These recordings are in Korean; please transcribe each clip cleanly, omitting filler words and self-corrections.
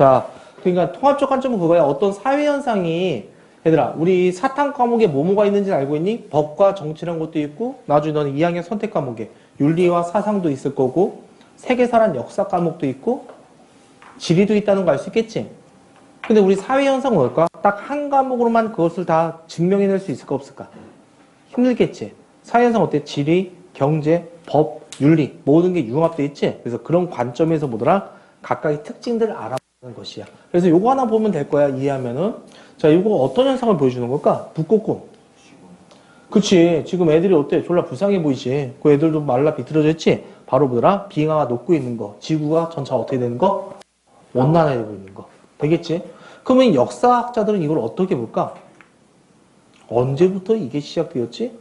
자, 그러니까 통합적 관점은 그거야. 어떤 사회 현상이 얘들아, 우리 사탐 과목에 뭐뭐가 있는지 알고 있니? 법과 정치라는 것도 있고, 나중에 너는 2학년 선택 과목에 윤리와 사상도 있을 거고, 세계사란 역사 과목도 있고, 지리도 있다는 거 알 수 있겠지? 근데 우리 사회 현상은 뭘까? 딱 한 과목으로만 그것을 다 증명해낼 수 있을까 없을까? 힘들겠지? 사회 현상 어때? 지리, 경제, 법, 윤리 모든 게 융합돼 있지? 그래서 그런 관점에서 뭐더라? 각각의 특징들을 알아보는 것이야. 그래서 요거 하나 보면 될 거야. 이해하면은. 자, 요거 어떤 현상을 보여주는 걸까? 북극곰. 그치. 지금 애들이 어때? 졸라 불쌍해 보이지? 그 애들도 말라 비틀어져 있지? 바로 뭐더라? 빙하가 녹고 있는 거. 지구가 전체 어떻게 되는 거? 온난화되고 있는 거. 되겠지? 그러면 역사학자들은 이걸 어떻게 볼까? 언제부터 이게 시작되었지?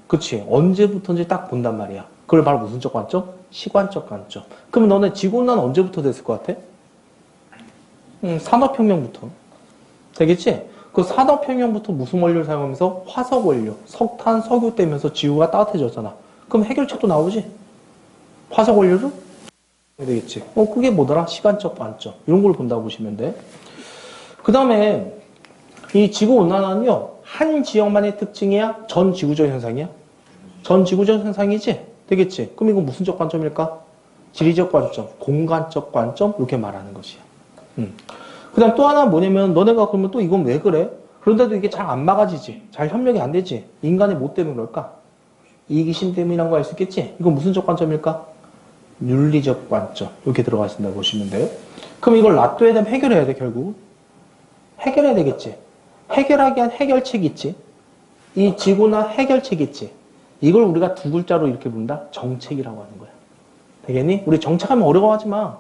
그치. 언제부터인지 딱 본단 말이야. 그걸 바로 무슨 적 관점? 시관적 관점. 그러면 너네 지구온난화 언제부터 됐을 것 같아? 산업혁명부터. 되겠지? 그 산업혁명부터 무슨 원료를 사용하면서? 화석 원료, 석탄, 석유 떼면서 지구가 따뜻해졌잖아. 그럼 해결책도 나오지? 화석 원료를? 되겠지. 그게 뭐더라? 시간적 관점. 이런 걸 본다고 보시면 돼. 그 다음에 이 지구온난화는요, 한 지역만의 특징이야? 전 지구적 현상이야? 전 지구적 현상이지? 되겠지? 그럼 이건 무슨 적 관점일까? 지리적 관점, 공간적 관점, 이렇게 말하는 것이야. 그 다음 또 하나 뭐냐면, 너네가 그러면 또 이건 왜 그래? 그런데도 이게 잘 안 막아지지? 잘 협력이 안 되지? 인간이 뭐 때문에 그럴까? 이기심 때문이란 거 알 수 있겠지? 이건 무슨 적 관점일까? 윤리적 관점. 이렇게 들어가 있습니다. 보시면 돼요. 그럼 이걸 놔둬야 되면 해결해야 돼, 결국. 해결해야 되겠지? 해결하기 위한 해결책이 있지? 이 지구나 해결책이 있지? 이걸 우리가 두 글자로 이렇게 부른다? 정책이라고 하는 거야. 되겠니? 우리 정책하면 어려워하지 마.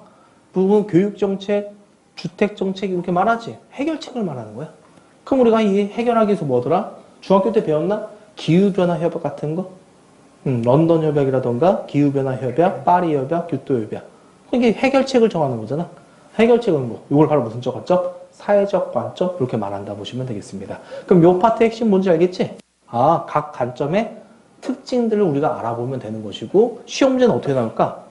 부분 교육정책, 주택정책 이렇게 말하지? 해결책을 말하는 거야. 그럼 우리가 이 해결하기 위해서 뭐더라? 중학교 때 배웠나? 기후변화 협약 같은 거? 런던 협약이라던가 기후변화 협약, 파리 협약, 교토 협약. 이게 해결책을 정하는 거잖아. 해결책은 뭐? 이걸 바로 무슨 적 관점? 사회적 관점 이렇게 말한다 보시면 되겠습니다. 그럼 요 파트의 핵심 뭔지 알겠지? 각 관점의 특징들을 우리가 알아보면 되는 것이고 시험 문제는 어떻게 나올까?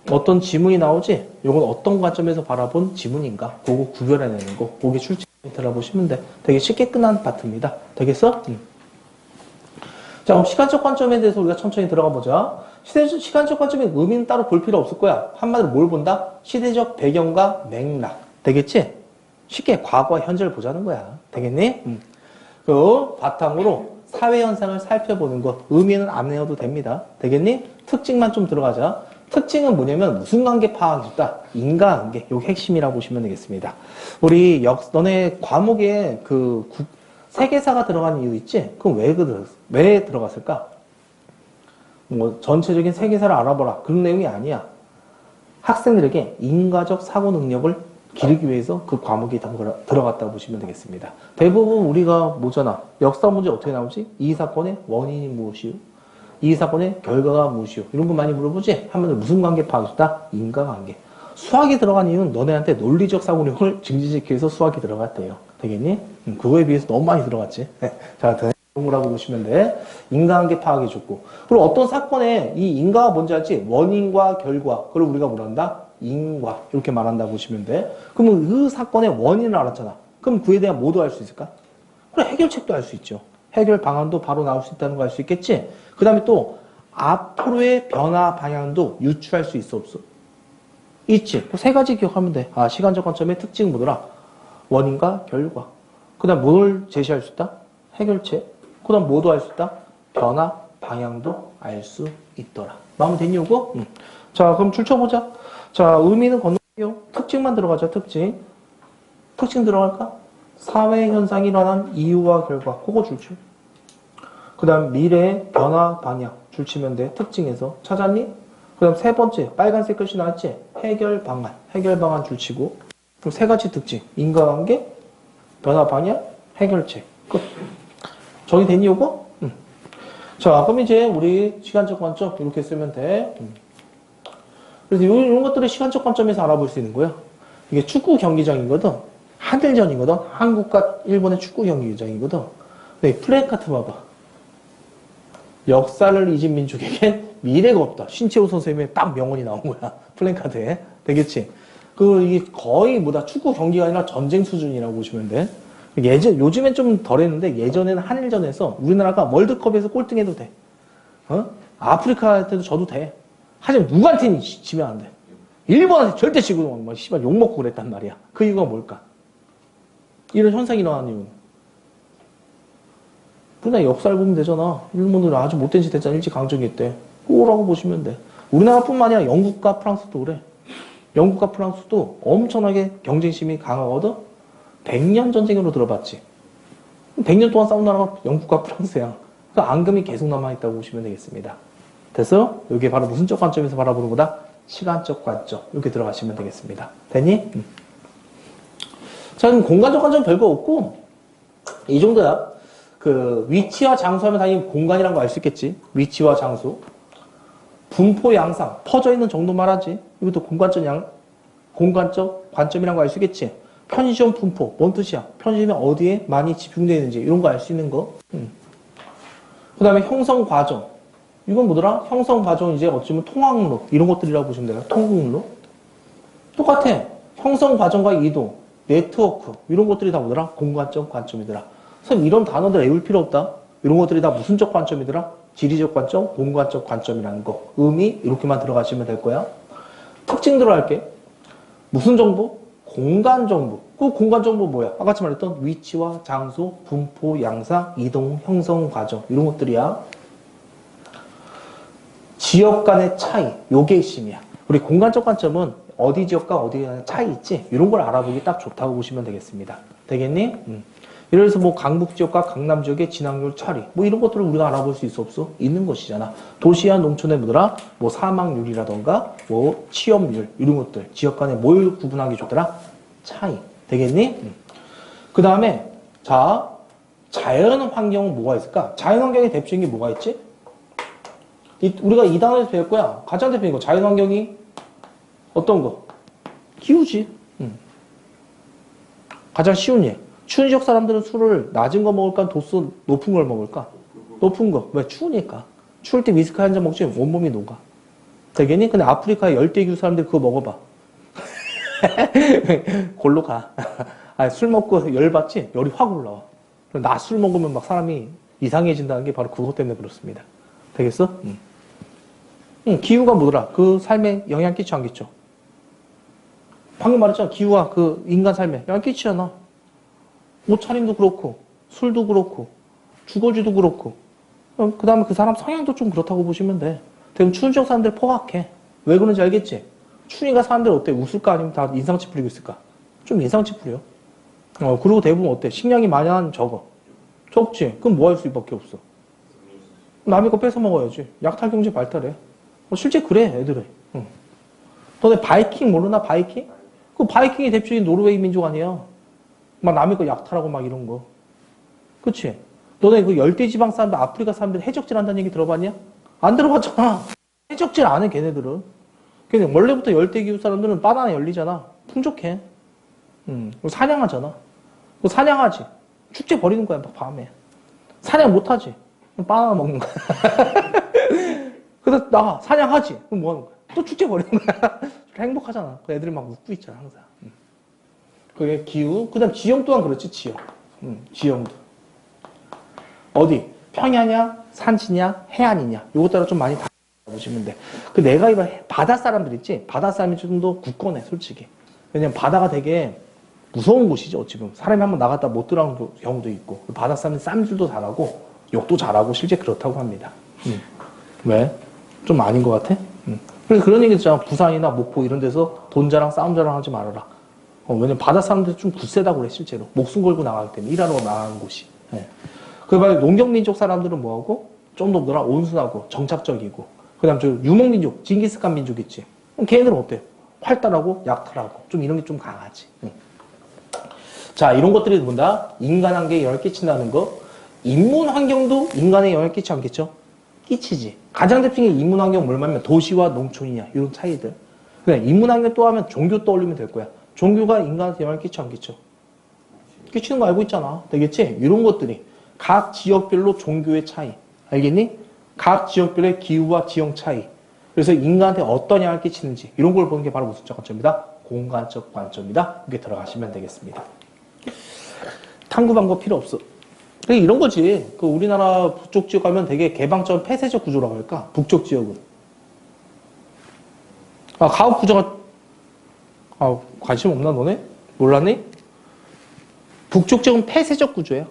어떤 지문이 나오지? 요건 어떤 관점에서 바라본 지문인가? 그거 구별해내는 거. 그게 출제 포인트라 보시면 돼. 되게 쉽게 끝난 파트입니다. 되겠어? 자, 그럼 시간적 관점에 대해서 우리가 천천히 들어가 보자. 시간적 관점의 의미는 따로 볼 필요 없을 거야. 한마디로 뭘 본다? 시대적 배경과 맥락. 되겠지? 쉽게 과거와 현재를 보자는 거야. 되겠니? 그 바탕으로 사회 현상을 살펴보는 것. 의미는 안 내어도 됩니다. 되겠니? 특징만 좀 들어가자. 특징은 뭐냐면 무슨 관계 파악이 좋다? 인과관계. 요게 핵심이라고 보시면 되겠습니다. 우리 너네 과목에 세계사가 들어가는 이유 있지? 그럼 왜 들어갔을까? 뭐 전체적인 세계사를 알아보라. 그런 내용이 아니야. 학생들에게 인과적 사고 능력을 기르기 위해서 그 과목이 들어갔다고 보시면 되겠습니다. 대부분 우리가 뭐잖아. 역사 문제 어떻게 나오지? 이 사건의 원인이 무엇이요? 이 사건의 결과가 무엇이요? 이런 거 많이 물어보지? 하면 무슨 관계 파악이다? 인과관계. 수학이 들어간 이유는 너네한테 논리적 사고력을 증진시키기 위해서 수학이 들어갔대요. 되겠니? 그거에 비해서 너무 많이 들어갔지. 자, 대응이라고 보시면 돼. 인과관계 파악이 좋고. 그리고 어떤 사건의 이 인과가 뭔지 알지? 원인과 결과. 그걸 우리가 뭐라 한다? 인과. 이렇게 말한다고 보시면 돼. 그러면 그 사건의 원인을 알았잖아. 그럼 그에 대한 뭐도 알 수 있을까? 그래, 해결책도 알 수 있죠. 해결 방안도 바로 나올 수 있다는 거 알 수 있겠지? 그 다음에 또 앞으로의 변화 방향도 유추할 수 있어 없어? 있지. 그 세 가지 기억하면 돼. 시간적 관점의 특징은 뭐더라? 원인과 결과. 그 다음 뭘 제시할 수 있다? 해결책. 그 다음 뭐도 알 수 있다? 변화 방향도 알 수 있더라. 마음에 됐니 이거? 자, 그럼 줄쳐보자. 자, 의미는 건너뛰어. 특징만 들어가자. 특징 들어갈까? 사회 현상이 일어난 이유와 결과. 그거 줄쳐. 그 다음 미래의 변화 방향 줄치면 돼. 특징에서 찾았니? 그 다음 세 번째 빨간색 글씨 나왔지? 해결 방안 줄치고. 그럼 세 가지 특징 인과관계, 변화 방향, 해결책. 끝. 정리됐니 요거? 자, 그럼 이제 우리 시간적 관점 이렇게 쓰면 돼. 그래서 이런 것들을 시간적 관점에서 알아볼 수 있는 거야. 이게 축구 경기장이거든. 한일전이거든. 한국과 일본의 축구 경기장이거든. 근데 플래카드 봐봐. 역사를 잊은 민족에겐 미래가 없다. 신채호 선생님의 딱 명언이 나온 거야. 플래카드에. 되겠지? 이게 거의 축구 경기가 아니라 전쟁 수준이라고 보시면 돼. 요즘엔 좀 덜 했는데 예전에는 한일전에서 우리나라가 월드컵에서 꼴등해도 돼. 아프리카한테도 져도 돼. 하지만 누구한테는 지면 안 돼. 일본한테 절대 지고 씨발 욕먹고 그랬단 말이야. 그 이유가 뭘까? 이런 현상이 일어나는 이유는. 우리나라 역사를 보면 되잖아. 일본은 아주 못된 짓 했잖아. 일제강점기 때. 그거라고 보시면 돼. 우리나라뿐만 아니라 영국과 프랑스도 그래. 영국과 프랑스도 엄청나게 경쟁심이 강하거든. 100년 전쟁으로 들어봤지. 100년 동안 싸운 나라가 영국과 프랑스야. 그 앙금이 계속 남아있다고 보시면 되겠습니다. 됐어? 이게 바로 무슨적 관점에서 바라보는 거다? 시간적 관점. 이렇게 들어가시면 되겠습니다. 됐니? 자, 그럼 공간적 관점 별거 없고, 이 정도야. 위치와 장소 하면 당연히 공간이란 거 알 수 있겠지. 위치와 장소. 분포 양상. 퍼져 있는 정도 말하지. 이것도 공간적 관점이란 거 알 수 있겠지. 편의점 분포. 뭔 뜻이야? 편의점이 어디에 많이 집중되어 있는지. 이런 거 알 수 있는 거. 그 다음에 형성 과정. 이건 뭐더라? 형성 과정 이제 어쩌면 통학로. 이런 것들이라고 보시면 돼요. 통곡로. 똑같아. 형성 과정과 이동. 네트워크. 이런 것들이 다 뭐더라? 공간적 관점이더라. 선생님 이런 단어들 외울 필요 없다. 이런 것들이 다 무슨적 관점이더라? 지리적 관점, 공간적 관점이라는 거. 의미 이렇게만 들어가시면 될 거야. 특징 들어갈게. 무슨 정보? 공간 정보. 그 공간 정보 뭐야? 아까 말했던 위치와 장소, 분포, 양상, 이동, 형성 과정 이런 것들이야. 지역 간의 차이. 요게 핵심이야. 우리 공간적 관점은 어디 지역과 어디 간의 차이 있지? 이런 걸 알아보기 딱 좋다고 보시면 되겠습니다. 되겠니? 예를 들어서 강북 지역과 강남 지역의 진학률 차이 이런 것들을 우리가 알아볼 수 있어 없어? 있는 것이잖아. 도시와 농촌의 뭐더라? 사망률이라던가 취업률 이런 것들 지역 간에 뭘 구분하기 좋더라? 차이. 되겠니? 그 다음에 자연 환경은 뭐가 있을까? 자연 환경의 대표적인 게 뭐가 있지? 우리가 이 단어에서 배울 거야. 가장 대표적인 거 자연 환경이 어떤 거? 기후지. 가장 쉬운 예. 추운 지역 사람들은 술을 낮은 거 먹을까? 도수 높은 걸 먹을까? 높은 거. 왜? 추우니까. 추울 때 위스키 한 잔 먹지 온몸이 녹아. 되겠니? 근데 아프리카의 열대기후 사람들 그거 먹어봐. 골로 가. 술 먹고 열 받지? 열이 확 올라와. 낮 술 먹으면 막 사람이 이상해진다는 게 바로 그것 때문에 그렇습니다. 되겠어? 기후가 뭐더라? 그 삶에 영향 끼쳐 안 끼쳐? 방금 말했잖아. 기후가 인간 삶에 영향 끼치잖아. 옷차림도 그렇고, 술도 그렇고, 주거지도 그렇고, 그 다음에 그 사람 성향도 좀 그렇다고 보시면 돼. 대부분 추운 지역 사람들 포악해. 왜 그런지 알겠지? 추우니까 사람들 어때? 웃을까? 아니면 다 인상 찌푸리고 있을까? 좀 인상 찌푸려. 그리고 대부분 어때? 식량이 많이 한 적어. 적지? 그럼 뭐 할 수밖에 없어? 남의 거 뺏어 먹어야지. 약탈 경제 발달해. 실제 그래, 애들이. 너네 바이킹 모르나? 바이킹? 그 바이킹이 대표적인 노르웨이 민족 아니야? 막 남의 거 약탈하고 막 이런 거. 그치? 너네 열대지방 사람들, 아프리카 사람들 해적질 한다는 얘기 들어봤냐? 안 들어봤잖아. 해적질 안 해, 걔네들은. 걔네 원래부터 열대기후 사람들은 바나나 열리잖아. 풍족해. 사냥하잖아. 사냥하지. 축제 벌이는 거야, 막 밤에. 사냥 못 하지. 바나나 먹는 거야. 그래서 나가. 사냥하지. 그럼 뭐 하는 거야? 또 축제 벌이는 거야. 행복하잖아. 애들이 막 웃고 있잖아, 항상. 그게 기후. 그 다음 지형 또한 그렇지, 지형. 지형도. 어디? 평야냐, 산지냐, 해안이냐. 요것 따라 좀 많이 보시면 돼. 내가 이런 바다 사람들 있지? 바다 사람이 좀 더 굳건해, 솔직히. 왜냐면 바다가 되게 무서운 곳이죠, 어찌 보면. 사람이 한번 나갔다 못 들어오는 경우도 있고. 바다 사람은 쌈질도 잘하고, 욕도 잘하고, 실제 그렇다고 합니다. 왜? 좀 아닌 것 같아? 그래서 그런 얘기 있잖아. 부산이나 목포 이런 데서 돈 자랑, 싸움 자랑 하지 말아라. 왜냐면 바다 사람들 좀 굳세다고 그래, 실제로. 목숨 걸고 나가기 때문에. 일하러 나가는 곳이. 네. 그리고 농경민족 사람들은 뭐하고? 좀 더 뭐라? 온순하고, 정착적이고. 그 다음 유목민족, 징기스칸 민족 있지. 그럼 걔네들은 어때? 활달하고, 약탈하고. 좀 이런 게 좀 강하지. 자, 이런 것들이 뭔다? 인간 한계에 영향을 끼친다는 거. 인문 환경도 인간에 영향을 끼치 않겠죠? 끼치지. 가장 대표적인 인문 환경 뭘 말하면 도시와 농촌이냐. 이런 차이들. 그냥 인문 환경 또 하면 종교 떠올리면 될 거야. 종교가 인간한테 영향을 끼쳐 안 끼쳐? 끼치는 거 알고 있잖아. 되겠지? 이런 것들이 각 지역별로 종교의 차이. 알겠니? 각 지역별의 기후와 지형 차이. 그래서 인간한테 어떤 영향을 끼치는지 이런 걸 보는 게 바로 무슨 관점이다? 공간적 관점이다. 이렇게 들어가시면 되겠습니다. 탐구 방법 필요 없어. 그러니까 이런 거지. 그 우리나라 북쪽 지역 가면 되게 개방적 폐쇄적 구조라고 할까? 북쪽 지역은. 가옥 구조가, 관심 없나, 너네? 몰랐니? 북쪽 지역은 폐쇄적 구조예요.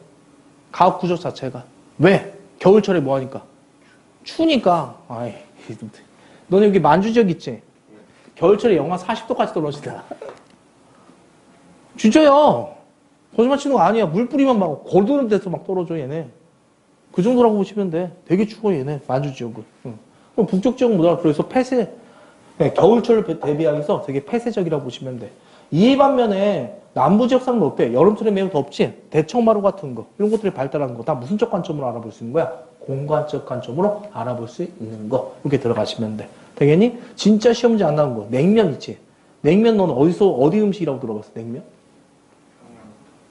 가옥 구조 자체가. 왜? 겨울철에 뭐 하니까? 추우니까. 너네 여기 만주 지역 있지? 겨울철에 영하 40도까지 떨어지더라. 진짜야. 거짓말 치는 거 아니야. 물 뿌리면 막 골드는 데서 막 떨어져, 얘네. 그 정도라고 보시면 돼. 되게 추워, 얘네. 만주 지역은. 그럼 북쪽 지역은 뭐더라? 그래서 폐쇄, 네, 겨울철을 대비하면서 되게 폐쇄적이라고 보시면 돼. 이 반면에 남부 지역상은 어때? 여름철에 매우 덥지? 대청마루 같은 거. 이런 것들이 발달한 거. 다 무슨 적 관점으로 알아볼 수 있는 거야? 공간적 관점으로 알아볼 수 있는 거. 이렇게 들어가시면 돼. 되겠니? 진짜 시험 문제 안 나온 거. 냉면 있지? 냉면 너는 어디 음식이라고 들어봤어? 냉면?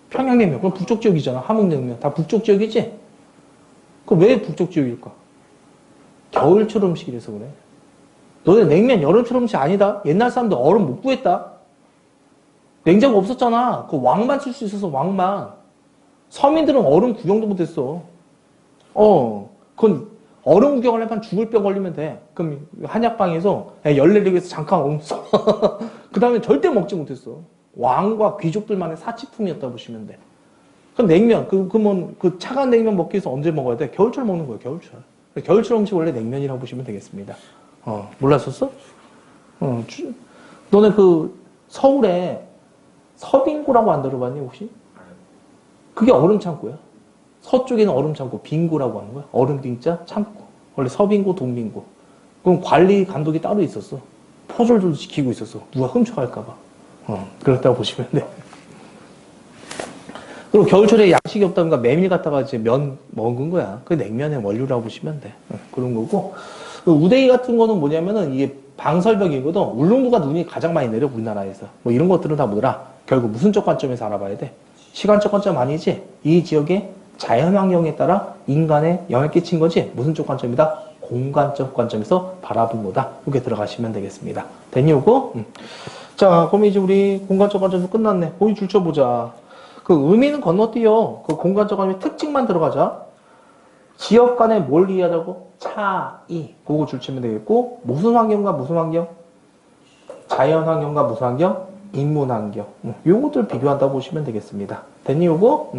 평양냉면. 그럼 북쪽 지역이잖아. 함흥냉면. 다 북쪽 지역이지? 그럼 왜 북쪽 지역일까? 겨울철 음식이라서 그래. 너네 냉면 여름철 음식 아니다? 옛날 사람들 얼음 못 구했다? 냉장고 없었잖아. 그 왕만 쓸 수 있어서 왕만. 서민들은 얼음 구경도 못했어. 그건 얼음 구경을 하면 죽을 병 걸리면 돼. 그럼 한약방에서 열내리기 위해서 잠깐 얼음 써. 그 다음에 절대 먹지 못했어. 왕과 귀족들만의 사치품이었다 보시면 돼. 그럼 냉면, 그러면 그 차가운 냉면 먹기 위해서 언제 먹어야 돼? 겨울철 먹는 거예요, 겨울철. 겨울철 음식 원래 냉면이라고 보시면 되겠습니다. 몰랐었어? 너네 서울에 서빙고라고 안 들어봤니, 혹시? 그게 얼음 창고야. 서쪽에는 얼음 창고, 빙고라고 하는 거야. 얼음 빙자, 창고. 원래 서빙고, 동빙고. 그럼 관리 감독이 따로 있었어. 포졸들도 지키고 있었어. 누가 훔쳐갈까봐. 그렇다고 보시면 돼. 그리고 겨울철에 양식이 없다니까 메밀 갖다가 이제 면 먹은 거야. 그게 냉면의 원료라고 보시면 돼. 그런 거고. 우대기 같은 거는 뭐냐면은 이게 방설벽이거든. 울릉도가 눈이 가장 많이 내려, 우리나라에서. 뭐 이런 것들은 다 뭐더라? 결국 무슨 적 관점에서 알아봐야 돼? 시간적 관점 아니지? 이 지역의 자연환경에 따라 인간에 영향을 끼친 거지? 무슨 적 관점이다? 공간적 관점에서 바라본 거다. 이렇게 들어가시면 되겠습니다. 됐니, 요거? 자, 그럼 이제 우리 공간적 관점에서 끝났네. 보기 줄쳐 보자. 그 의미는 건너뛰어. 그 공간적 관점의 특징만 들어가자. 지역 간에 뭘 이해하자고? 차이. 그거 줄치면 되겠고, 무슨 환경과 무슨 환경? 자연 환경과 무슨 환경? 인문 환경. 이런 것들 비교한다고 보시면 되겠습니다. 됐니, 요거?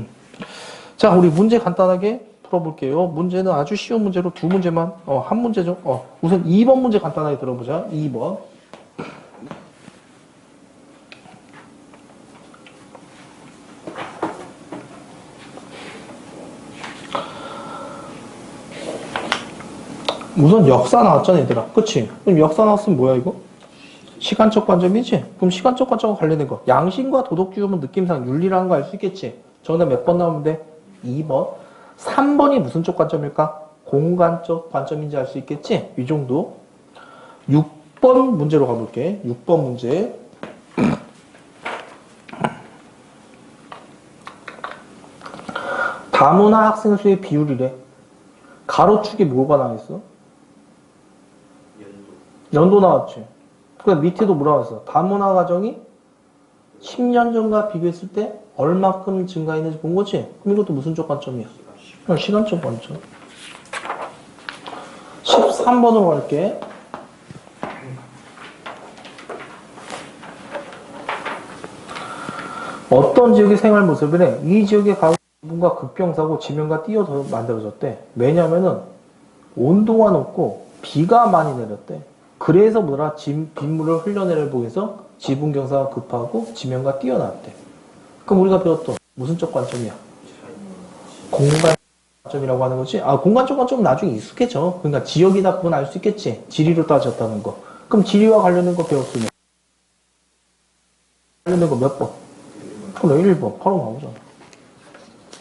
자, 우리 문제 간단하게 풀어볼게요. 문제는 아주 쉬운 문제로 두 문제만, 한 문제죠. 우선 2번 문제 간단하게 들어보자. 2번. 우선 역사 나왔잖아, 얘들아. 그치? 그럼 역사 나왔으면 뭐야, 이거? 시간적 관점이지? 그럼 시간적 관점과 관련된 거. 양심과 도덕주의면 느낌상 윤리라는 거 알 수 있겠지? 정답 몇 번 나오면 돼? 2번. 3번이 무슨 쪽 관점일까? 공간적 관점인지 알 수 있겠지? 이 정도. 6번 문제로 가볼게. 6번 문제. 다문화 학생 수의 비율이래. 가로축에 뭐가 나와있어? 연도 나왔지. 그 밑에도 뭐라 왔어? 다문화 가정이 10년 전과 비교했을 때 얼마큼 증가했는지 본 거지? 그럼 이것도 무슨 쪽 관점이야? 시간적 관점. 13번으로 갈게. 어떤 지역의 생활 모습이래? 이 지역의 가구분과 급경사고 지면과 띄어서 만들어졌대. 왜냐면은 온도가 높고 비가 많이 내렸대. 그래서 뭐라 빗물을 흘려내려 보해서 지분 경사가 급하고 지면과 뛰어났대. 그럼 우리가 배웠던 무슨 쪽 관점이야? 공간 관점이라고 하는 거지. 공간적 관점은 나중에 익숙해져. 그러니까 지역이나 그건 알 수 있겠지. 지리로 따졌다는 거. 그럼 지리와 관련된 거 배웠으면 관련된 거 몇 번? 그럼 1번 바로 나오잖아.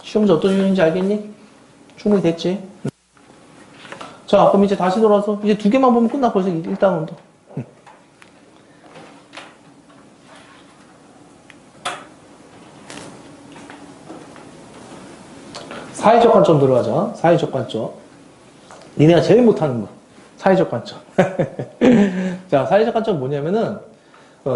시험지 어떤 유형인지 알겠니? 충분히 됐지? 자, 그럼 이제 다시 돌아서 이제 두 개만 보면 끝나. 벌써 1단원도. 사회적 관점 들어가자. 사회적 관점. 니네가 제일 못하는 거. 사회적 관점. 자, 사회적 관점 뭐냐면은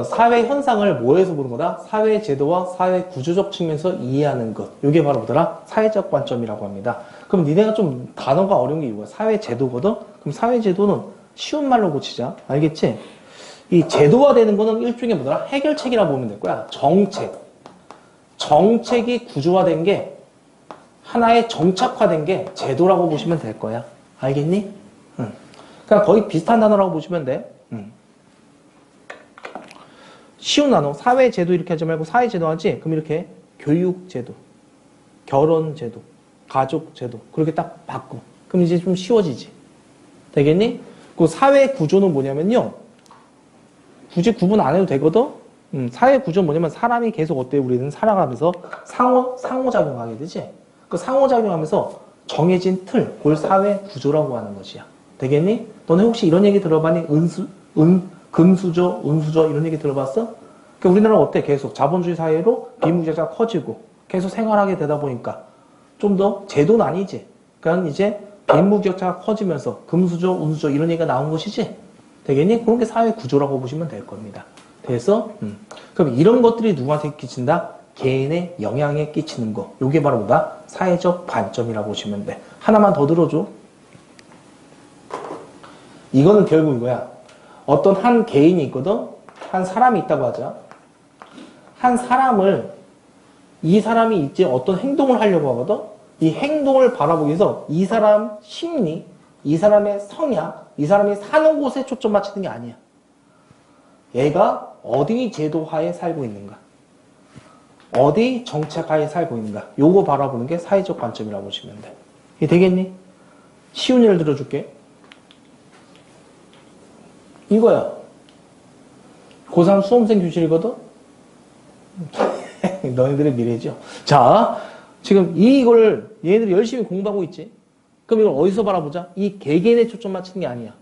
사회 현상을 뭐에서 보는 거다? 사회 제도와 사회 구조적 측면에서 이해하는 것. 이게 바로 뭐더라? 사회적 관점이라고 합니다. 그럼 니네가 좀 단어가 어려운 게 이거야. 사회 제도거든? 그럼 사회 제도는 쉬운 말로 고치자. 알겠지? 이 제도화되는 거는 일종의 뭐더라? 해결책이라고 보면 될 거야. 정책. 정책이 구조화된 게 하나의 정착화된 게 제도라고 보시면 될 거야. 알겠니? 응. 그러니까 거의 비슷한 단어라고 보시면 돼. 응. 쉬운 단어. 사회제도 이렇게 하지 말고 사회제도 하지? 그럼 이렇게 교육제도, 결혼제도, 가족제도 그렇게 딱 바꿔. 그럼 이제 좀 쉬워지지. 되겠니? 그 사회 구조는 뭐냐면요. 굳이 구분 안 해도 되거든? 사회 구조는 뭐냐면 사람이 계속 어때? 우리는 살아가면서 상호작용하게 되지? 그 상호작용하면서 정해진 틀, 그걸 사회 구조라고 하는 것이야. 되겠니? 너네 혹시 이런 얘기 들어봤니? 금수저, 운수저 이런 얘기 들어봤어? 그러니까 우리나라는 어때? 계속 자본주의 사회로 빈부격차가 커지고 계속 생활하게 되다 보니까 좀 더 제도는 아니지. 그러니까 이제 빈부격차가 커지면서 금수저, 운수저 이런 얘기가 나온 것이지. 되겠니? 그런 게 사회 구조라고 보시면 될 겁니다. 돼서 그럼 이런 것들이 누구한테 끼친다? 개인의 영향에 끼치는 거. 요게 바로 뭐다? 사회적 관점이라고 보시면 돼. 하나만 더 들어줘. 이거는 결국 이거야. 어떤 한 개인이 있거든? 한 사람이 있다고 하자. 한 사람을, 이 사람이 이제 어떤 행동을 하려고 하거든? 이 행동을 바라보기 위해서 이 사람 심리, 이 사람의 성향, 이 사람이 사는 곳에 초점 맞추는 게 아니야. 얘가 어디 제도하에 살고 있는가? 어디 정책하에 살고 있는가? 요거 바라보는 게 사회적 관점이라고 보시면 돼. 이게 되겠니? 쉬운 예를 들어줄게. 이거야. 고3 수험생 교실이거든? 너희들의 미래죠. 자, 지금 이걸 얘네들이 열심히 공부하고 있지? 그럼 이걸 어디서 바라보자? 이 개개인에 초점 맞추는 게 아니야.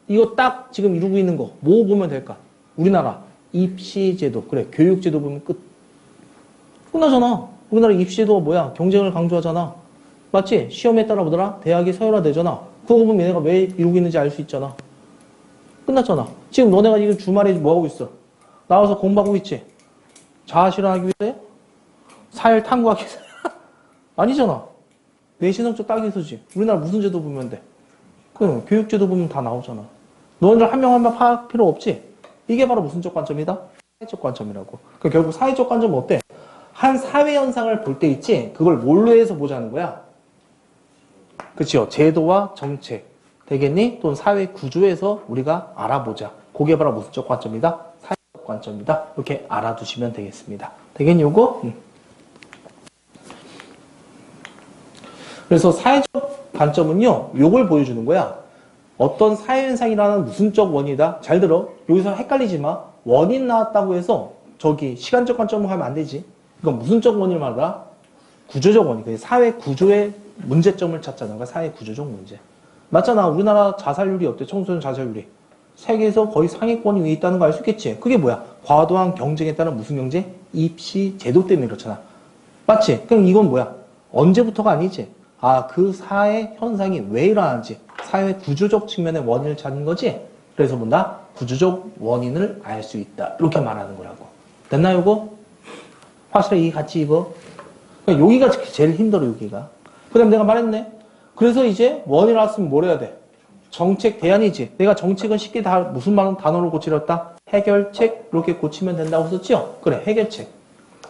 이거 딱 지금 이루고 있는 거, 뭐 보면 될까? 우리나라 입시제도, 그래, 교육제도 보면 끝. 끝나잖아. 우리나라 입시제도가 뭐야? 경쟁을 강조하잖아. 맞지? 시험에 따라 보더라? 대학이 서열화되잖아. 그거 보면 얘네가 왜 이루고 있는지 알 수 있잖아. 끝났잖아. 지금 너네가 지금 주말에 뭐 하고 있어? 나와서 공부하고 있지? 자아 실현하기 위해? 사회 탐구하기 위해서? 아니잖아. 내신성적 따기 위해서지. 우리나라 무슨 제도 보면 돼? 그 교육제도 보면 다 나오잖아. 너희들 한 명 한 명 파악 필요 없지? 이게 바로 무슨적 관점이다? 사회적 관점이라고. 그러니까 결국 사회적 관점은 어때? 한 사회 현상을 볼 때 있지? 그걸 뭘로 해서 보자는 거야? 그치요? 제도와 정책. 되겠니? 또는 사회 구조에서 우리가 알아보자. 그게 바로 무슨적 관점이다? 사회적 관점이다. 이렇게 알아두시면 되겠습니다. 되겠니, 요거? 그래서 사회적 관점은요, 요걸 보여주는 거야. 어떤 사회현상이라는 무슨적 원이다. 잘 들어. 여기서 헷갈리지 마. 원인 나왔다고 해서 저기 시간적 관점으로 가면 안 되지. 이건 무슨적 원인을 말하다? 구조적 원인. 사회 구조의 문제점을 찾자는 거야. 사회 구조적 문제. 맞잖아. 우리나라 자살률이 어때? 청소년 자살률이. 세계에서 거의 상위권 위에 있다는 거 알 수 있겠지? 그게 뭐야? 과도한 경쟁에 따른 무슨 경제? 입시 제도 때문에 그렇잖아. 맞지? 그럼 이건 뭐야? 언제부터가 아니지? 아, 그 사회 현상이 왜 일어나는지 사회 구조적 측면의 원인을 찾는 거지? 그래서 뭔다? 구조적 원인을 알 수 있다. 이렇게 말하는 거라고. 됐나, 요거? 확실히 이 같이 이거? 여기가 제일 힘들어, 여기가. 그 다음에 내가 말했네. 그래서 이제 원인을 알았으면 뭘 해야 돼? 정책 대안이지. 내가 정책은 쉽게 다 무슨 단어로 고치렸다? 해결책 이렇게 고치면 된다고 썼죠? 그래, 해결책.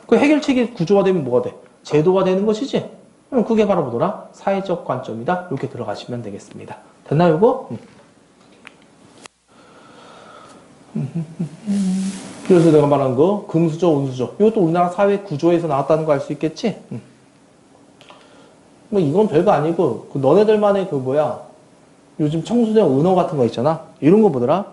그 해결책이 구조화되면 뭐가 돼? 제도가 되는 것이지? 그럼 그게 바로 뭐더라? 사회적 관점이다. 이렇게 들어가시면 되겠습니다. 됐나요, 이거? 그래서 내가 말한 거 금수저, 운수저. 이것도 우리나라 사회 구조에서 나왔다는 거 알 수 있겠지? 뭐 이건 별거 아니고 그 너네들만의 그 뭐야 요즘 청소년 은어 같은 거 있잖아. 이런 거 보더라.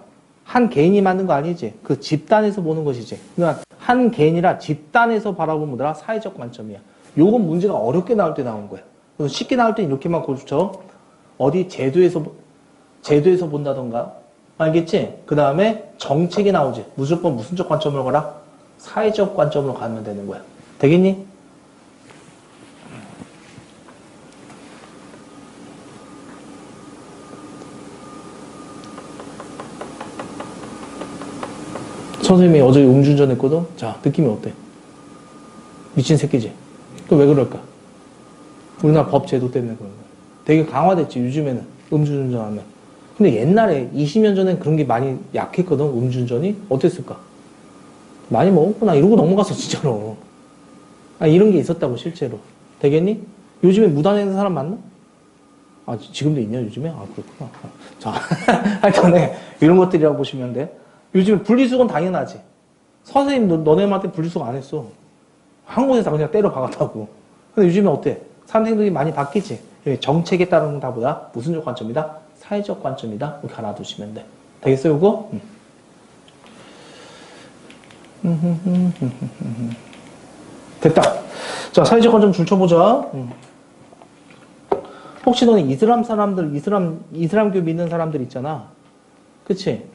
한 개인이 만든 거 아니지. 그 집단에서 보는 것이지. 그러니까 한 개인이라 집단에서 바라보는 뭐더라? 사회적 관점이야. 요건 문제가 어렵게 나올 때 나온 거야. 그래서 쉽게 나올 때 이렇게만 고쳐. 어디 제도에서 본다던가. 알겠지? 그 다음에 정책이 나오지. 무조건 무슨적 관점으로 가라? 사회적 관점으로 가면 되는 거야. 되겠니? 선생님이 어제 음주운전 했거든? 자, 느낌이 어때? 미친 새끼지? 그럼 왜 그럴까? 우리나라 법 제도 때문에 그런 거야. 되게 강화됐지, 요즘에는. 음주운전하면. 근데 옛날에, 20년 전엔 그런 게 많이 약했거든, 음주운전이? 어땠을까? 많이 먹었구나. 이러고 넘어갔어, 진짜로. 아, 이런 게 있었다고, 실제로. 되겠니? 요즘에 무단횡단 사람 많나? 아, 지금도 있냐, 요즘에? 아, 그렇구나. 자, 하여튼, 이런 것들이라고 보시면 돼. 요즘에 분리수거는 당연하지. 선생님, 너네한테 분리수거 안 했어. 한 곳에서 그냥 때려 박았다고. 근데 요즘에 어때? 사람들이 많이 바뀌지? 정책에 따르는 다 보다 무슨적 관점이다? 사회적 관점이다. 이렇게 알아두시면 돼. 되겠어요, 이거? 됐다. 자, 사회적 관점 줄쳐보자. 혹시 너는 이슬람 사람들, 이슬람교 믿는 사람들 있잖아. 그치?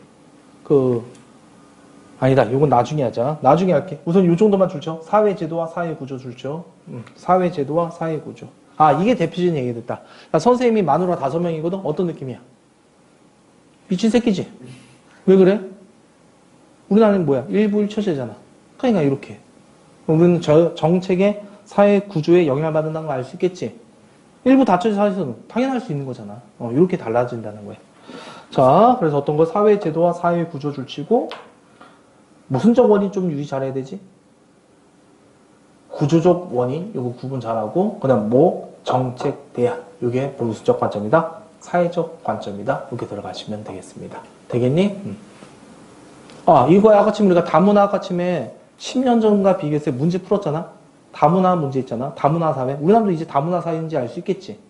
아니다. 요건 나중에 하자. 나중에 할게. 우선 요 정도만 줄쳐. 사회제도와 사회구조 줄쳐. 사회제도와 사회구조. 아, 이게 대표적인 얘기 됐다. 야, 선생님이 마누라 5명이거든? 어떤 느낌이야? 미친 새끼지? 왜 그래? 우리나라는 뭐야? 일부일처제잖아. 그러니까 이렇게. 우리는 정책의 사회구조에 영향을 받는다는 거 알 수 있겠지? 일부 다처제 사회에서는 당연할 수 있는 거잖아. 이렇게 달라진다는 거야. 자, 그래서 어떤 거 사회제도와 사회구조 줄치고, 무슨적 원인 좀 유의 잘해야 되지? 구조적 원인, 요거 구분 잘하고, 그 다음 정책, 대안. 요게 무슨적 관점이다? 사회적 관점이다. 이렇게 들어가시면 되겠습니다. 되겠니? 아, 이거야. 아까쯤 우리가 다문화 아까쯤에 10년 전과 비교해서 문제 풀었잖아? 다문화 문제 있잖아? 다문화 사회. 우리나라도 이제 다문화 사회인지 알 수 있겠지?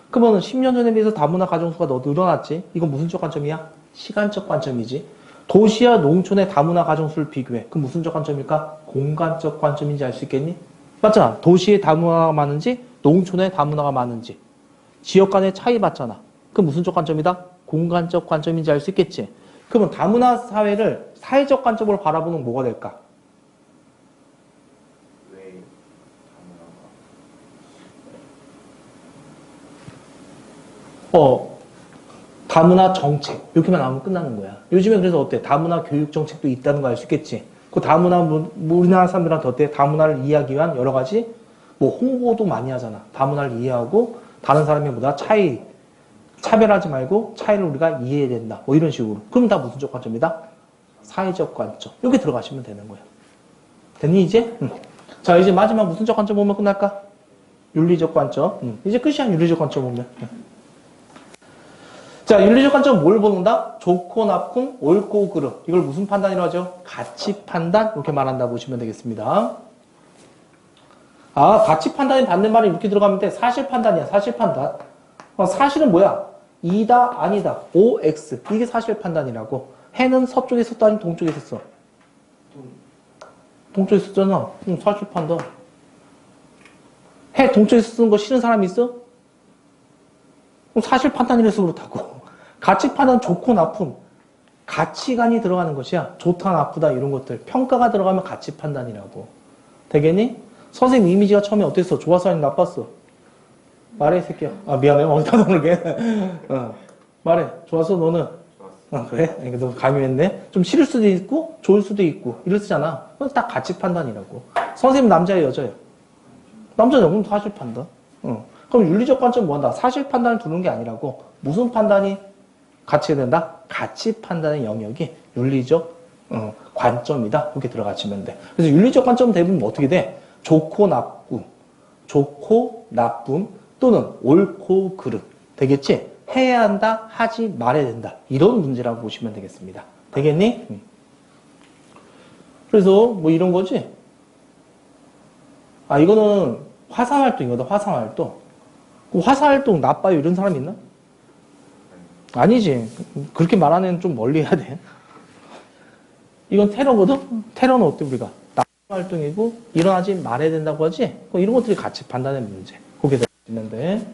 그러면 10년 전에 비해서 다문화 가정수가 더 늘어났지? 이건 무슨적 관점이야? 시간적 관점이지. 도시와 농촌의 다문화 가정수를 비교해. 그럼 무슨적 관점일까? 공간적 관점인지 알 수 있겠니? 맞잖아. 도시에 다문화가 많은지, 농촌에 다문화가 많은지. 지역 간의 차이 봤잖아. 그럼 무슨적 관점이다? 공간적 관점인지 알 수 있겠지? 그러면 다문화 사회를 사회적 관점으로 바라보는 뭐가 될까? 다문화 정책 이렇게만 나오면 끝나는 거야. 요즘에 그래서 어때? 다문화 교육 정책도 있다는 거 알 수 있겠지? 그 다문화 우리나라 사람들한테 어때? 다문화를 이해하기 위한 여러 가지 홍보도 많이 하잖아. 다문화를 이해하고 다른 사람보다 차별하지 말고 차이를 우리가 이해해야 된다. 이런 식으로. 그럼 다 무슨적 관점이다? 사회적 관점. 이렇게 들어가시면 되는 거야. 됐니 이제? 자, 이제 마지막 무슨적 관점 보면 끝날까? 윤리적 관점. 이제 끝이야. 윤리적 관점 보면. 자, 윤리적 관점 뭘 보는다? 좋고 나쁨, 옳고 그름. 이걸 무슨 판단이라고 하죠? 가치 판단 이렇게 말한다 보시면 되겠습니다. 아, 가치 판단이 받는 말이 이렇게 들어가면 돼. 사실 판단이야. 사실 판단. 사실은 뭐야? 이다 아니다. OX. 이게 사실 판단이라고. 해는 서쪽에 있었다 아니면 동쪽에 있었어? 동쪽에 있었잖아. 사실 판단. 해 동쪽에 쓰는 거 싫은 사람이 있어? 사실 판단이라서 그렇다고. 가치 판단 좋고 나쁨. 가치관이 들어가는 것이야. 좋다 나쁘다 이런 것들. 평가가 들어가면 가치 판단이라고. 되겠니? 선생님 이미지가 처음에 어땠어? 좋았어 아니면 나빴어? 말해 이 새끼야. 아 미안해. 어디다 놓을게. 말해. 좋았어 너는? 그래? 그러니까 너 감이했네. 좀 싫을 수도 있고 좋을 수도 있고 이랬잖아. 그건 딱 가치 판단이라고. 선생님 남자예요 여자예요? 남자냐? 그럼 사실 판단. 그럼 윤리적 관점 뭐한다? 사실 판단을 두는 게 아니라고. 무슨 판단이 같이 된다? 가치 판단의 영역이 윤리적 관점이다. 이렇게 들어가시면 돼. 그래서 윤리적 관점은 대부분 어떻게 돼? 좋고 나쁨 또는 옳고 그름. 되겠지? 해야 한다, 하지 말아야 된다. 이런 문제라고 보시면 되겠습니다. 되겠니? 그래서 뭐 이런 거지? 아, 이거는 화상활동이거든, 화상활동. 화상활동 나빠요 이런 사람 있나? 아니지. 그렇게 말하는 좀 멀리 해야 돼. 이건 테러거든? 테러는 어때 우리가? 나쁜 활동이고 일어나지 말아야 된다고 하지? 이런 것들이 같이 판단의 문제. 그렇게 되면 돼.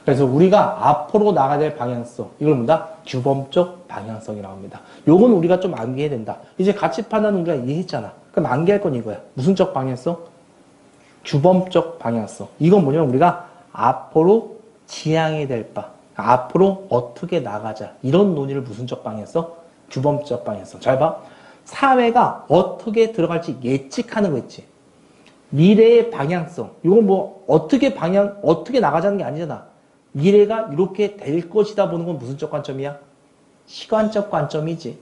그래서 우리가 앞으로 나가야 될 방향성. 이걸 뭐다? 규범적 방향성이라고 합니다. 요건 우리가 좀 암기해야 된다. 이제 가치 판단은 우리가 이해했잖아. 그럼 암기할 건 이거야. 무슨적 방향성? 규범적 방향성. 이건 뭐냐면 우리가 앞으로 지향해야 될 바. 앞으로 어떻게 나가자. 이런 논의를 무슨적 방향성? 규범적 방향성. 잘 봐. 사회가 어떻게 들어갈지 예측하는 거 있지. 미래의 방향성. 이건 뭐 어떻게 나가자는 게 아니잖아. 미래가 이렇게 될 것이다 보는 건 무슨 적 관점이야? 시간적 관점이지.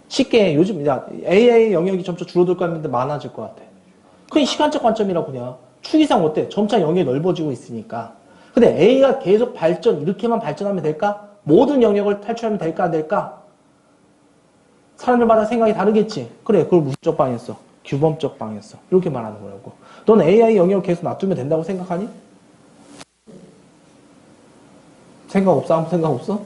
쉽게 요즘 AI 영역이 점차 줄어들 거 같은데 많아질 것 같아. 그게 시간적 관점이라고 그냥. 추이상 어때? 점차 영역이 넓어지고 있으니까. 근데 A가 계속 이렇게만 발전하면 될까? 모든 영역을 탈출하면 될까, 안 될까? 사람들마다 생각이 다르겠지. 그래, 그걸 무슨 적 방향성? 규범적 방향성. 이렇게 말하는 거라고. 넌 AI 영역을 계속 놔두면 된다고 생각하니? 생각 없어? 아무 생각 없어?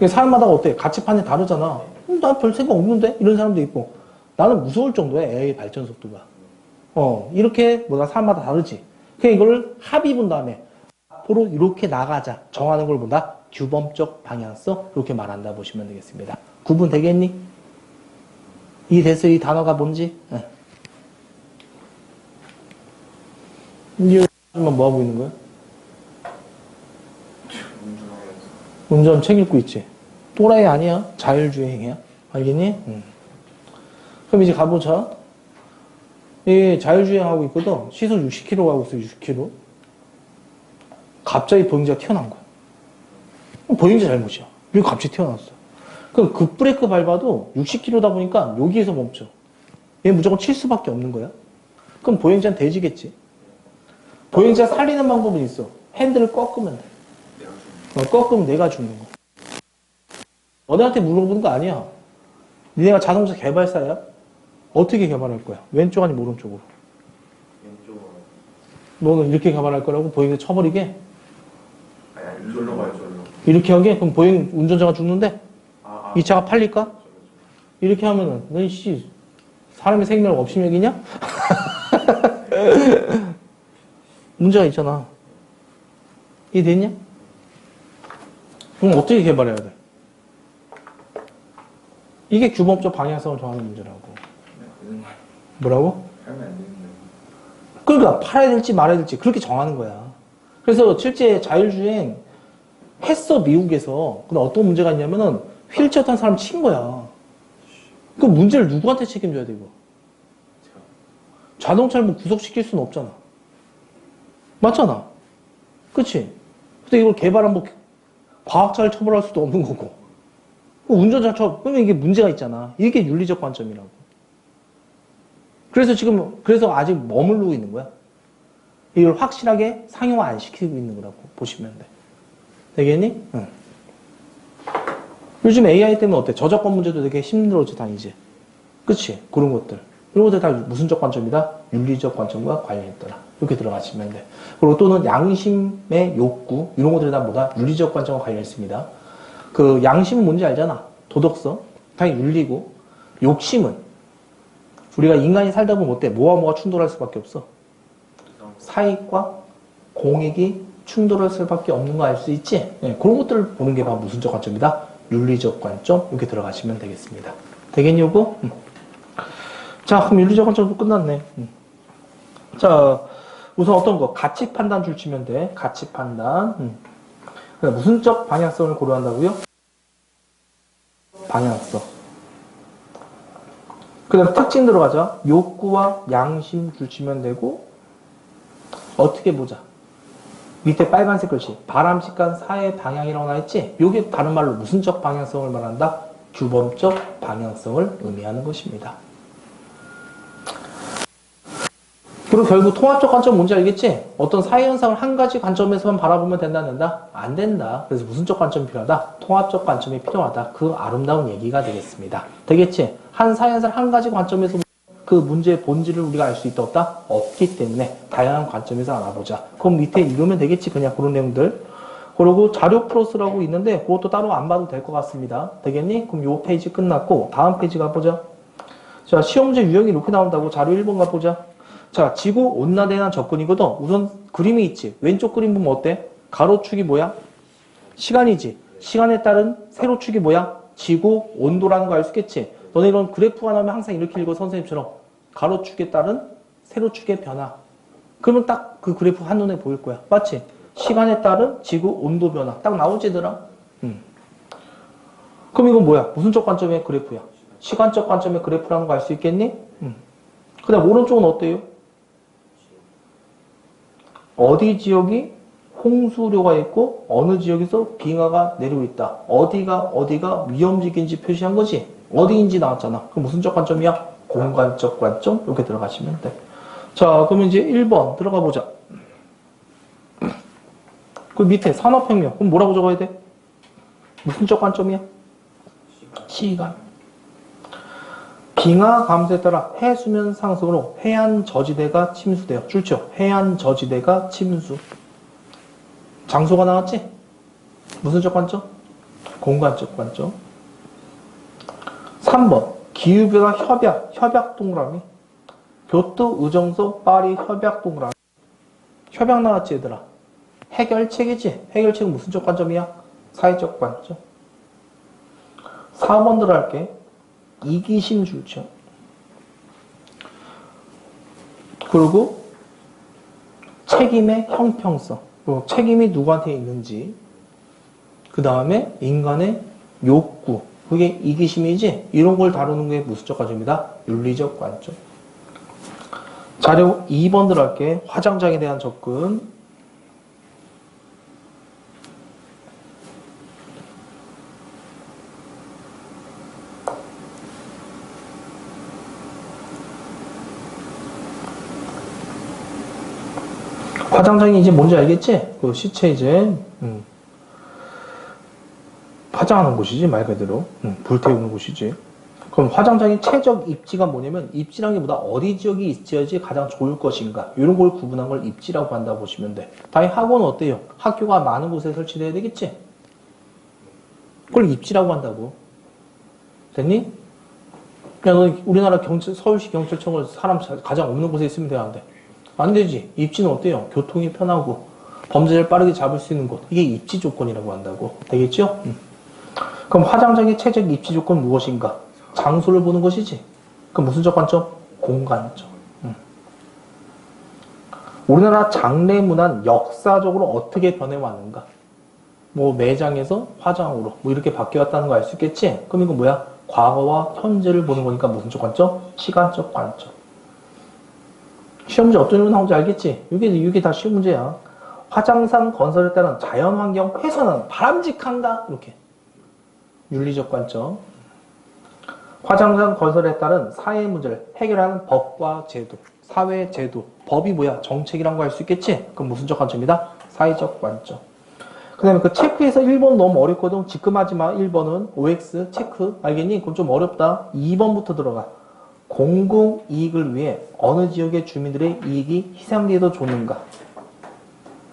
사람마다 어때? 가치판이 다르잖아. 난 별 생각 없는데? 이런 사람도 있고. 나는 무서울 정도야, AI 발전 속도가. 이렇게 사람마다 다르지. 그냥 이걸 합의 본 다음에 앞으로 이렇게 나가자 정하는 걸 본다. 규범적 방향성 이렇게 말한다 보시면 되겠습니다. 구분 되겠니? 이해됐어? 이 단어가 뭔지? 이 뭐 하고 있는 거야? 운전 책 읽고 있지. 또라이 아니야. 자율주행이야. 알겠니? 그럼 이제 가보자. 이 자율주행하고 있거든. 시속 60km 가고 있어. 60km. 갑자기 보행자가 튀어나온 거야. 보행자 잘못이야. 여기 갑자기 튀어나왔어. 그럼 급브레이크 밟아도 60km다 보니까 여기에서 멈춰. 얘 무조건 칠 수밖에 없는 거야. 그럼 보행자는 대지겠지. 보행자 살리는 방법은 있어. 핸들을 꺾으면 돼. 꺾으면 내가 죽는 거. 너네한테 물어보는 거 아니야. 니네가 자동차 개발사야? 어떻게 개발할 거야? 왼쪽 아니면 오른쪽으로? 왼쪽으로. 너는 이렇게 개발할 거라고? 보행자 쳐버리게? 아니, 이걸로 가요, 저로. 이렇게 하게? 그럼 운전자가 죽는데? 이 차가 팔릴까? 이렇게 하면은, 넌 사람의 생명을 업신여기냐? 문제가 있잖아. 이해됐냐? 그럼 어떻게 개발해야 돼? 이게 규범적 방향성을 정하는 문제라고. 뭐라고? 하면 안 되는데. 그러니까 팔아야 될지 말아야 될지 그렇게 정하는 거야. 그래서 실제 자율주행 했어, 미국에서. 근데 어떤 문제가 있냐면은 휠체어 탄 사람 친 거야. 그 문제를 누구한테 책임져야 돼, 이거? 자동차를 뭐 구속시킬 수는 없잖아. 맞잖아. 그치? 근데 이걸 개발한 과학자를 처벌할 수도 없는 거고. 운전자 그러면 이게 문제가 있잖아. 이게 윤리적 관점이라고. 그래서 아직 머무르고 있는 거야. 이걸 확실하게 상용화 안 시키고 있는 거라고 보시면 돼. 되겠니? 응. 요즘 AI 때문에 어때? 저작권 문제도 되게 힘들어지, 다 이제. 그치? 그런 것들. 이런 것들 다 무슨적 관점이다? 윤리적 관점과 관련있더라. 이렇게 들어가시면 돼. 그리고 또는 양심의 욕구, 이런 것들이 다 뭐다? 윤리적 관점과 관련있습니다. 그 양심은 뭔지 알잖아. 도덕성. 당연히 윤리고. 욕심은 우리가 인간이 살다 보면 어때? 뭐와 충돌할 수밖에 없어. 사익과 공익이 충돌할 수밖에 없는 거 알 수 있지? 네, 그런 것들을 보는 게 바로 무슨적 관점이다? 윤리적 관점. 이렇게 들어가시면 되겠습니다. 되겠니, 요거? 자, 그럼 윤리적 관점도 끝났네. 자, 우선 어떤 거? 가치 판단 줄 치면 돼. 가치 판단. 무슨적 방향성을 고려한다고요? 방향성. 그 다음 특징 들어가자. 욕구와 양심 줄 치면 되고, 어떻게 보자. 밑에 빨간색 글씨. 바람직한 사회 방향이라고 나왔지? 요게 다른 말로 무슨적 방향성을 말한다? 규범적 방향성을 의미하는 것입니다. 그리고 결국 통합적 관점 뭔지 알겠지? 어떤 사회 현상을 한 가지 관점에서만 바라보면 된다, 안 된다? 안 된다. 그래서 무슨적 관점이 필요하다? 통합적 관점이 필요하다. 그 아름다운 얘기가 되겠습니다. 되겠지? 한 사회 현상 한 가지 관점에서 그 문제의 본질을 우리가 알 수 있다, 없다? 없기 때문에 다양한 관점에서 알아보자. 그럼 밑에 읽으면 되겠지? 그냥 그런 내용들. 그리고 자료 플러스라고 있는데 그것도 따로 안 봐도 될 것 같습니다. 되겠니? 그럼 요 페이지 끝났고 다음 페이지 가보자. 자, 시험문제 유형이 이렇게 나온다고. 자료 1번 가보자. 자, 지구 온난화에 대한 접근이거든. 우선 그림이 있지. 왼쪽 그림 보면 어때? 가로축이 뭐야? 시간이지. 시간에 따른 세로축이 뭐야? 지구 온도라는 거 알 수 있겠지? 너네 이런 그래프가 나오면 항상 이렇게 읽어, 선생님처럼. 가로축에 따른 세로축의 변화. 그러면 딱 그 그래프 한눈에 보일 거야. 맞지? 시간에 따른 지구 온도 변화. 딱 나오지, 얘들아? 그럼 이건 뭐야? 무슨적 관점의 그래프야? 시간적 관점의 그래프라는 거 알 수 있겠니? 그 다음 오른쪽은 어때요? 어디 지역이 홍수료가 있고 어느 지역에서 빙하가 내리고 있다. 어디가 위험지기인지 표시한 거지. 어디인지 나왔잖아. 그럼 무슨 적 관점이야? 공간적 관점. 이렇게 들어가시면 돼. 자, 그러면 이제 1번 들어가 보자. 그 밑에 산업혁명. 그럼 뭐라고 적어야 돼? 무슨 적 관점이야? 시간. 빙하 감소에 따라 해수면 상승으로 해안 저지대가 침수돼요. 줄죠? 해안 저지대가 침수. 장소가 나왔지? 무슨 적 관점? 공간적 관점. 3번. 기후변화 협약 동그라미. 교토, 의정서, 파리 협약 동그라미. 협약 나왔지, 얘들아? 해결책이지? 해결책은 무슨 적 관점이야? 사회적 관점. 4번 들어갈게. 이기심 줄죠. 그리고 책임의 형평성. 책임이 누구한테 있는지. 그 다음에 인간의 욕구. 그게 이기심이지? 이런 걸 다루는 게 무슨 적 관점이다? 윤리적 관점. 자료 2번 들어갈게. 화장장에 대한 접근. 화장장이 이제 뭔지 알겠지? 그 시체 이제 화장하는 곳이지, 말 그대로. 불태우는 곳이지. 그럼 화장장의 최적 입지가 뭐냐면 입지라는 게 보다 어디 지역이 있어야지 가장 좋을 것인가, 이런 걸 구분한 걸 입지라고 한다고 보시면 돼. 다이 학원은 어때요? 학교가 많은 곳에 설치돼야 되겠지? 그걸 입지라고 한다고. 됐니? 야, 너 우리나라 서울시 경찰청을 사람 가장 없는 곳에 있으면 돼야 안 돼? 안 되지. 입지는 어때요? 교통이 편하고 범죄를 빠르게 잡을 수 있는 곳. 이게 입지 조건이라고 한다고. 되겠죠? 그럼 화장장의 최적 입지 조건 무엇인가? 장소를 보는 것이지. 그럼 무슨 적 관점? 공간적. 우리나라 장례 문화는 역사적으로 어떻게 변해왔는가? 뭐 매장에서 화장으로 뭐 이렇게 바뀌어왔다는 거 알 수 있겠지? 그럼 이거 뭐야? 과거와 현재를 보는 거니까 무슨 적 관점? 시간적 관점. 시험 문제 어떤 식으로 나오는지 알겠지? 이게 다 시험 문제야. 화장상 건설에 따른 자연환경 훼손은 바람직한가? 이렇게. 윤리적 관점. 화장상 건설에 따른 사회 문제를 해결하는 법과 제도. 사회 제도. 법이 뭐야? 정책이란 거 알 수 있겠지? 그럼 무슨 적 관점이다? 사회적 관점. 그 다음에 그 체크에서 1번 너무 어렵거든. 지금하지 마. 1번은 OX 체크. 알겠니? 그건 좀 어렵다. 2번부터 들어가. 공공이익을 위해 어느 지역의 주민들의 이익이 희생돼도 좋는가?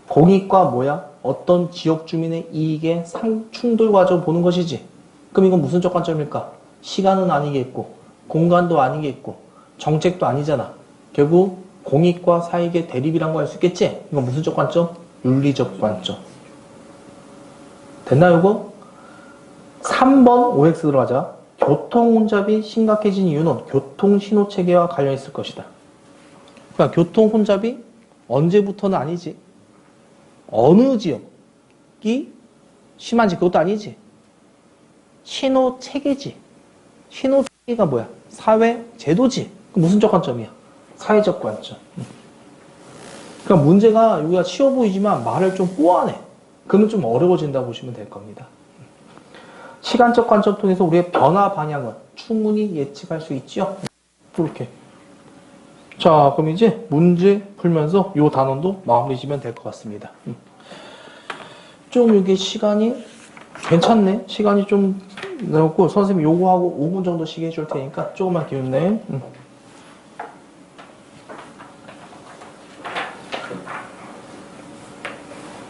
공익과 뭐야? 어떤 지역 주민의 이익의 충돌 과정을 보는 것이지. 그럼 이건 무슨 적 관점일까? 시간은 아니겠고, 공간도 아니겠고, 정책도 아니잖아. 결국 공익과 사익의 대립이란 거 알 수 있겠지? 이건 무슨 적 관점? 윤리적 관점. 됐나 이거? 3번 OX 들어가자. 교통 혼잡이 심각해진 이유는 교통 신호 체계와 관련 있을 것이다. 그러니까 교통 혼잡이 언제부터는 아니지. 어느 지역이 심한지 그것도 아니지. 신호 체계지. 신호 체계가 뭐야? 사회 제도지. 그 무슨 적 관점이야? 사회적 관점. 그러니까 문제가 여기가 쉬워 보이지만 말을 좀 꼬아내. 그러면 좀 어려워진다고 보시면 될 겁니다. 시간적 관점 통해서 우리의 변화 방향을 충분히 예측할 수 있죠. 이렇게. 자, 그럼 이제 문제 풀면서 이 단원도 마무리 지면 될 것 같습니다. 좀 이게 시간이 괜찮네. 시간이 좀 나왔고 선생님이 요거하고 5분 정도 시계 해줄 테니까 조금만 기운내.